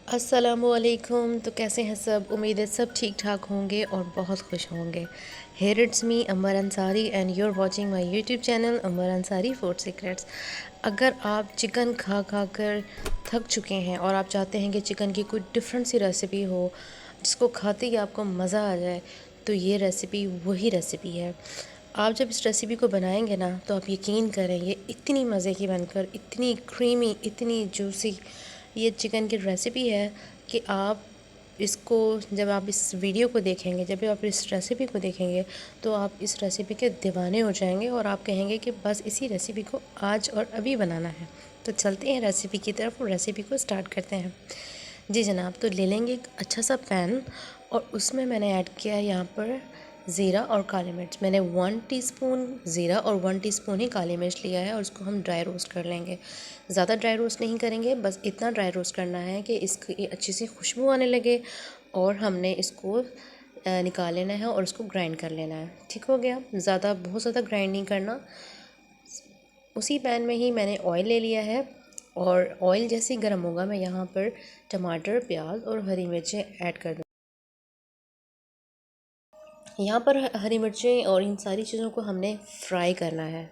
अस्सलामुअलैकुम। तो कैसे हैं सब? उम्मीद है सब ठीक ठाक होंगे और बहुत खुश होंगे। Here it's me Amar Ansari and you are watching my YouTube channel Amar Ansari food secrets. अगर आप चिकन खा खा कर थक चुके हैं और आप चाहते हैं कि चिकन की कोई डिफरेंट सी रेसिपी हो जिसको खाते ही आपको मज़ा आ जाए, तो ये रेसिपी वही रेसिपी है। आप जब इस रेसिपी को बनाएंगे ना, तो आप यकीन करें ये इतनी मज़े की बनकर, इतनी क्रीमी, इतनी जूसी ये चिकन की रेसिपी है कि आप इसको, जब आप इस वीडियो को देखेंगे, जब आप इस रेसिपी को देखेंगे, तो आप इस रेसिपी के दीवाने हो जाएंगे और आप कहेंगे कि बस इसी रेसिपी को आज और अभी बनाना है। तो चलते हैं रेसिपी की तरफ और रेसिपी को स्टार्ट करते हैं। जी जनाब, तो ले लेंगे एक अच्छा सा पैन और उसमें मैंने ऐड किया है यहाँ पर ज़ीरा और काली मिर्च। मैंने 1 टीस्पून ज़ीरा और 1 टीस्पून ही काली मिर्च लिया है और उसको हम ड्राई रोस्ट कर लेंगे। ज़्यादा ड्राई रोस्ट नहीं करेंगे, बस इतना ड्राई रोस्ट करना है कि इसकी अच्छी सी खुशबू आने लगे और हमने इसको निकाल लेना है और उसको ग्राइंड कर लेना है। ठीक हो गया? बहुत ज़्यादा ग्राइंड नहीं करना। उसी पैन में ही मैंने ऑयल ले लिया है और ऑयल जैसे ही गर्म होगा मैं यहाँ पर टमाटर, प्याज और हरी मिर्चें ऐड कर दूँ। यहाँ पर हरी मिर्चें और इन सारी चीज़ों को हमने फ्राई करना है।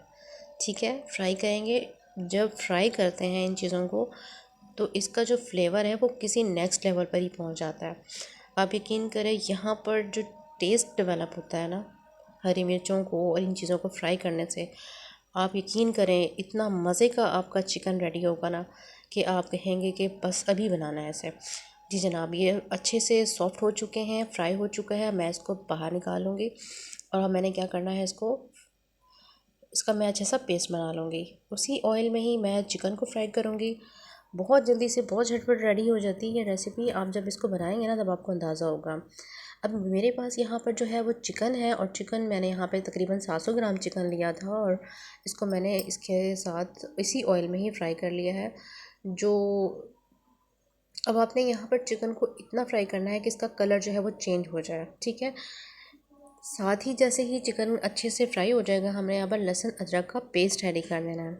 ठीक है, फ्राई करेंगे। जब फ्राई करते हैं इन चीज़ों को, तो इसका जो फ्लेवर है वो किसी नेक्स्ट लेवल पर ही पहुँच जाता है। आप यकीन करें, यहाँ पर जो टेस्ट डेवलप होता है ना हरी मिर्चों को और इन चीज़ों को फ्राई करने से, आप यकीन करें इतना मज़े का आपका चिकन रेडी होगा ना कि आप कहेंगे कि बस अभी बनाना है इसे। जी जनाब, ये अच्छे से सॉफ़्ट हो चुके हैं, फ्राई हो चुका है। मैं इसको बाहर निकालूँगी और अब मैंने क्या करना है, इसका मैं अच्छा सा पेस्ट बना लूँगी। उसी ऑयल में ही मैं चिकन को फ्राई करूँगी। बहुत जल्दी से, बहुत झटपट रेडी हो जाती है ये रेसिपी। आप जब इसको बनाएंगे ना, तब आपको अंदाज़ा होगा। अब मेरे पास यहाँ पर जो है वो चिकन है और चिकन मैंने यहाँ पे तकरीबन 700 ग्राम चिकन लिया था और इसको मैंने इसके साथ इसी ऑयल में ही फ्राई कर लिया है। जो अब आपने यहाँ पर चिकन को इतना फ्राई करना है कि इसका कलर जो है वो चेंज हो जाए। ठीक है, साथ ही जैसे ही चिकन अच्छे से फ्राई हो जाएगा, हमने यहाँ पर लहसुन अदरक का पेस्ट रेडी कर देना है।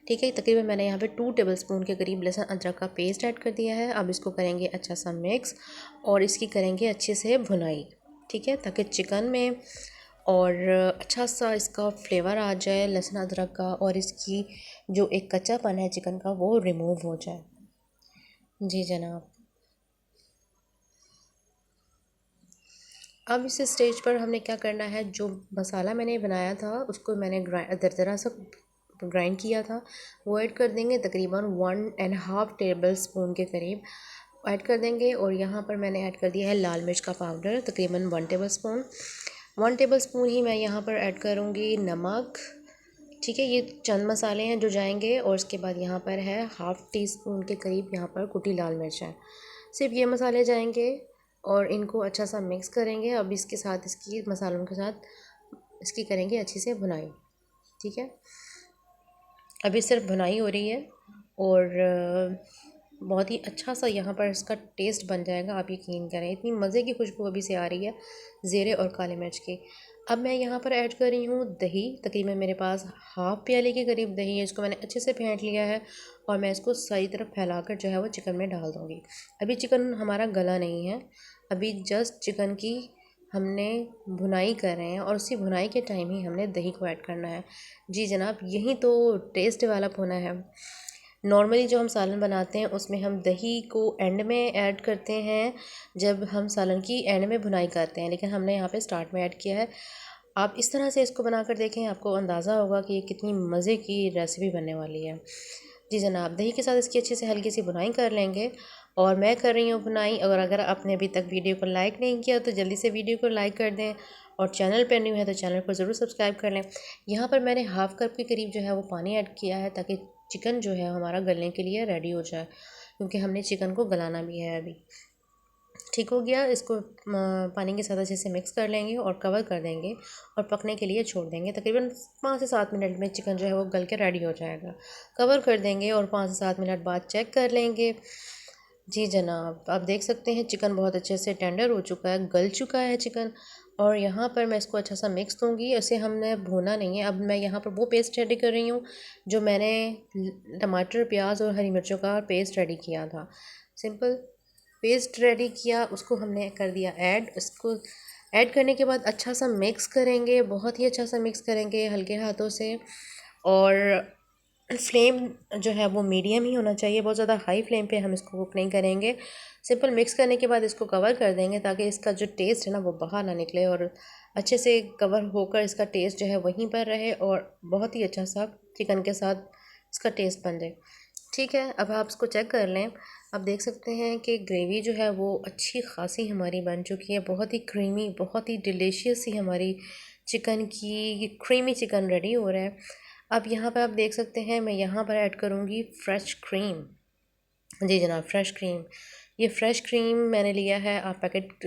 ठीक है, तकरीबन मैंने यहाँ पे 2 टेबलस्पून के करीब लहसुन अदरक का पेस्ट ऐड कर दिया है। अब इसको करेंगे अच्छा सा मिक्स और इसकी करेंगे अच्छे से भुनाई। ठीक है, ताकि चिकन में और अच्छा सा इसका फ्लेवर आ जाए लहसुन अदरक का, और इसकी जो एक कच्चापन है चिकन का वो रिमूव हो जाए। जी जनाब, अब इस स्टेज पर हमने क्या करना है, जो मसाला मैंने बनाया था उसको मैंने दरदरा सा ग्राइंड किया था वो ऐड कर देंगे। तकरीबन 1.5 टेबल स्पून के करीब ऐड कर देंगे। और यहाँ पर मैंने ऐड कर दिया है लाल मिर्च का पाउडर, तकरीबन 1 टेबल स्पून ही मैं यहाँ पर ऐड करूँगी नमक। ठीक है, ये चंद मसाले हैं जो जाएंगे। और उसके बाद यहाँ पर है हाफ़ टी स्पून के करीब यहाँ पर कुटी लाल मिर्च है। सिर्फ ये मसाले जाएंगे और इनको अच्छा सा मिक्स करेंगे। अब इसके साथ, इसकी मसालों के साथ इसकी करेंगे अच्छी से भुनाई। ठीक है, अभी सिर्फ भुनाई हो रही है और बहुत ही अच्छा सा यहाँ पर इसका टेस्ट बन जाएगा। आप यकीन करें, इतनी मज़े की खुशबू अभी से आ रही है ज़ीरे और काले मिर्च की। अब मैं यहाँ पर ऐड कर रही हूँ दही। तकरीबन मेरे पास हाफ़ प्याले के करीब दही है, इसको मैंने अच्छे से फेंट लिया है और मैं इसको सारी तरफ फैलाकर जो है वो चिकन में डाल दूँगी। अभी चिकन हमारा गला नहीं है, अभी जस्ट चिकन की हमने भुनाई कर रहे हैं और उसी भुनाई के टाइम ही हमने दही को ऐड करना है। जी जनाब, यही तो टेस्ट डेवलप होना है। नॉर्मली जो हम सालन बनाते हैं उसमें हम दही को एंड में ऐड करते हैं, जब हम सालन की एंड में भुनाई करते हैं, लेकिन हमने यहाँ पे स्टार्ट में ऐड किया है। आप इस तरह से इसको बनाकर देखें, आपको अंदाज़ा होगा कि ये कितनी मज़े की रेसिपी बनने वाली है। जी जनाब, दही के साथ इसकी अच्छे से हल्की सी बुनाई कर लेंगे और मैं कर रही हूँ बुनाई। और अगर आपने अभी तक वीडियो को लाइक नहीं किया तो जल्दी से वीडियो को लाइक कर दें और चैनल पर न्यू है तो चैनल को ज़रूर सब्सक्राइब कर लें। यहाँ पर मैंने हाफ़ कप के करीब जो है वो पानी ऐड किया है ताकि चिकन जो है हमारा गलने के लिए रेडी हो जाए, क्योंकि हमने चिकन को गलाना भी है अभी। ठीक हो गया, इसको पानी के साथ अच्छे से मिक्स कर लेंगे और कवर कर देंगे और पकने के लिए छोड़ देंगे। तकरीबन 5 से 7 मिनट में चिकन जो है वो गल के रेडी हो जाएगा। कवर कर देंगे और 5 से 7 मिनट बाद चेक कर लेंगे। जी जनाब, आप देख सकते हैं चिकन बहुत अच्छे से टेंडर हो चुका है, गल चुका है चिकन। और यहाँ पर मैं इसको अच्छा सा मिक्स दूँगी, इसे हमने भूना नहीं है। अब मैं यहाँ पर वो पेस्ट रेडी कर रही हूँ जो मैंने टमाटर, प्याज और हरी मिर्चों का पेस्ट रेडी किया था। सिंपल। पेस्ट रेडी किया, उसको हमने कर दिया ऐड। इसको ऐड करने के बाद अच्छा सा मिक्स करेंगे, बहुत ही अच्छा सा मिक्स करेंगे हल्के हाथों से। और फ्लेम जो है वो मीडियम ही होना चाहिए, बहुत ज़्यादा हाई फ्लेम पे हम इसको कुक नहीं करेंगे। सिंपल मिक्स करने के बाद इसको कवर कर देंगे ताकि इसका जो टेस्ट है ना वो बाहर ना निकले, और अच्छे से कवर होकर इसका टेस्ट जो है वहीं पर रहे और बहुत ही अच्छा सा चिकन के साथ इसका टेस्ट बन जाए। ठीक है, अब आप इसको चेक कर लें। आप देख सकते हैं कि ग्रेवी जो है वो अच्छी खासी हमारी बन चुकी है, बहुत ही क्रीमी, बहुत ही डिलीशियस सी हमारी चिकन की ये क्रीमी चिकन रेडी हो रहा है। अब यहाँ पर आप देख सकते हैं मैं यहाँ पर ऐड करूँगी फ्रेश क्रीम। जी जनाब, फ्रेश क्रीम। ये फ्रेश क्रीम मैंने लिया है, आप पैकेट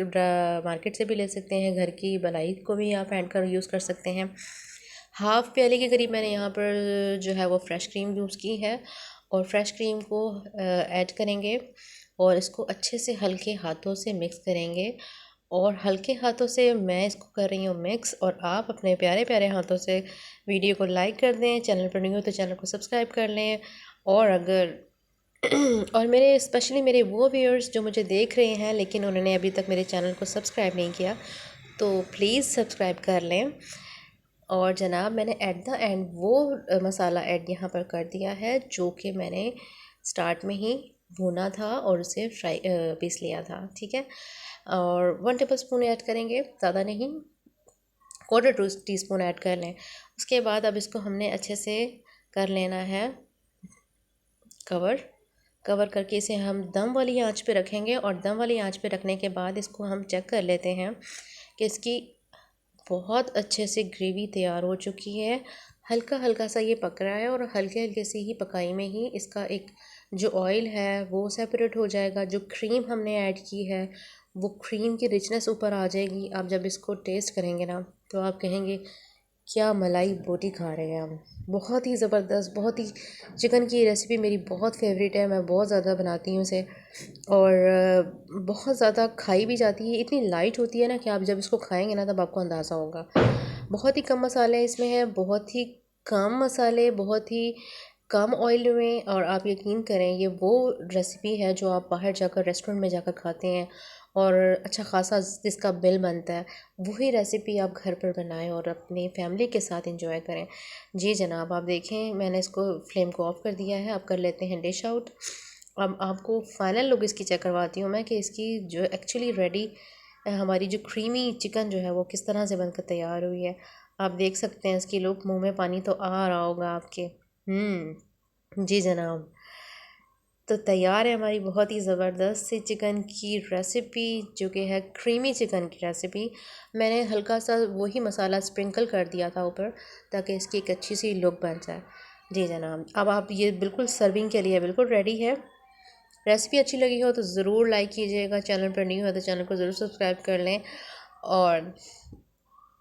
मार्केट से भी ले सकते हैं, घर की मलाई को भी आप ऐड कर यूज़ कर सकते हैं। हाफ़ प्याले के करीब मैंने यहाँ पर जो है वो फ्रेश क्रीम यूज़ की है, और फ्रेश क्रीम को ऐड करेंगे और इसको अच्छे से हल्के हाथों से मिक्स करेंगे। और हल्के हाथों से मैं इसको कर रही हूँ मिक्स, और आप अपने प्यारे प्यारे हाथों से वीडियो को लाइक कर दें, चैनल पर नहीं हो तो चैनल को सब्सक्राइब कर लें। और अगर और मेरे स्पेशली मेरे वो व्यूअर्स जो मुझे देख रहे हैं लेकिन उन्होंने अभी तक मेरे चैनल को सब्सक्राइब नहीं किया, तो प्लीज़ सब्सक्राइब कर लें। और जनाब, मैंने एट द एंड वो मसाला ऐड यहाँ पर कर दिया है जो कि मैंने स्टार्ट में ही भुना था और उसे फ्राई पीस लिया था। ठीक है, और 1 टेबल स्पून ऐड करेंगे, ज़्यादा नहीं, क्वार्टर टी स्पून ऐड कर लें। उसके बाद अब इसको हमने अच्छे से कर लेना है कवर करके इसे हम दम वाली आंच पे रखेंगे। और दम वाली आंच पे रखने के बाद इसको हम चेक कर लेते हैं कि इसकी बहुत अच्छे से ग्रेवी तैयार हो चुकी है। हल्का हल्का सा ये पक रहा है, और हल्के हल्के से ही पकाई में ही इसका एक जो ऑयल है वो सेपरेट हो जाएगा। जो क्रीम हमने ऐड की है वो क्रीम की रिचनेस ऊपर आ जाएगी। आप जब इसको टेस्ट करेंगे ना तो आप कहेंगे क्या मलाई बोटी खा रहे हैं हम। बहुत ही ज़बरदस्त, बहुत ही चिकन की रेसिपी मेरी बहुत फेवरेट है, मैं बहुत ज़्यादा बनाती हूँ इसे, और बहुत ज़्यादा खाई भी जाती है। इतनी लाइट होती है ना कि आप जब इसको खाएंगे ना तब आपको अंदाज़ा होगा। बहुत ही कम मसाले इसमें हैं, बहुत ही कम मसाले, बहुत ही कम ऑयल में। और आप यकीन करें ये वो रेसिपी है जो आप बाहर जाकर रेस्टोरेंट में जाकर खाते हैं और अच्छा खासा जिसका बिल बनता है, वही रेसिपी आप घर पर बनाएं और अपनी फैमिली के साथ इंजॉय करें। जी जनाब, आप देखें मैंने इसको फ्लेम को ऑफ़ कर दिया है, आप कर लेते हैं डिश आउट। अब आपको फ़ाइनल लुक इसकी चेक करवाती हूँ मैं कि इसकी जो एक्चुअली रेडी हमारी जो क्रीमी चिकन जो है वो किस तरह से बनकर तैयार हुई है। आप देख सकते हैं इसकी लुक, मुंह में पानी तो आ रहा होगा आपके। जी जनाब, तो तैयार है हमारी बहुत ही ज़बरदस्त सी चिकन की रेसिपी जो कि है क्रीमी चिकन की रेसिपी। मैंने हल्का सा वही मसाला स्प्रिंकल कर दिया था ऊपर ताकि इसकी एक अच्छी सी लुक बन जाए। जी जनाब, अब आप ये बिल्कुल सर्विंग के लिए बिल्कुल रेडी है। रेसिपी अच्छी लगी हो तो ज़रूर लाइक कीजिएगा, चैनल पर नहीं हो तो चैनल को ज़रूर सब्सक्राइब कर लें। और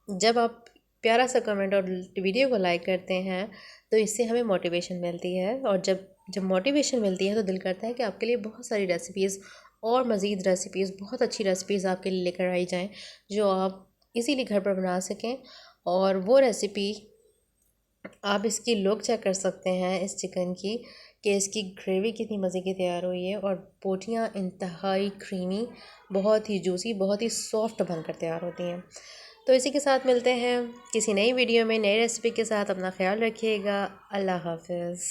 जब आप प्यारा सा कमेंट और वीडियो को लाइक करते हैं तो इससे हमें मोटिवेशन मिलती है, और जब जब मोटिवेशन मिलती है तो दिल करता है कि आपके लिए बहुत सारी रेसिपीज़ और मज़ीद रेसिपीज़, बहुत अच्छी रेसिपीज़ आपके लिए लेकर आई जाएं जो आप इजीली घर पर बना सकें। और वो रेसिपी आप इसकी लुक चेक कर सकते हैं इस चिकन की कि इसकी ग्रेवी कितनी मज़े की तैयार हुई है, और बोटियाँ इंतहाई क्रीमी, बहुत ही जूसी, बहुत ही सॉफ्ट बनकर तैयार होती हैं। तो इसी के साथ मिलते हैं किसी नई वीडियो में नई रेसिपी के साथ। अपना ख्याल रखिएगा। अल्लाह हाफ़िज़।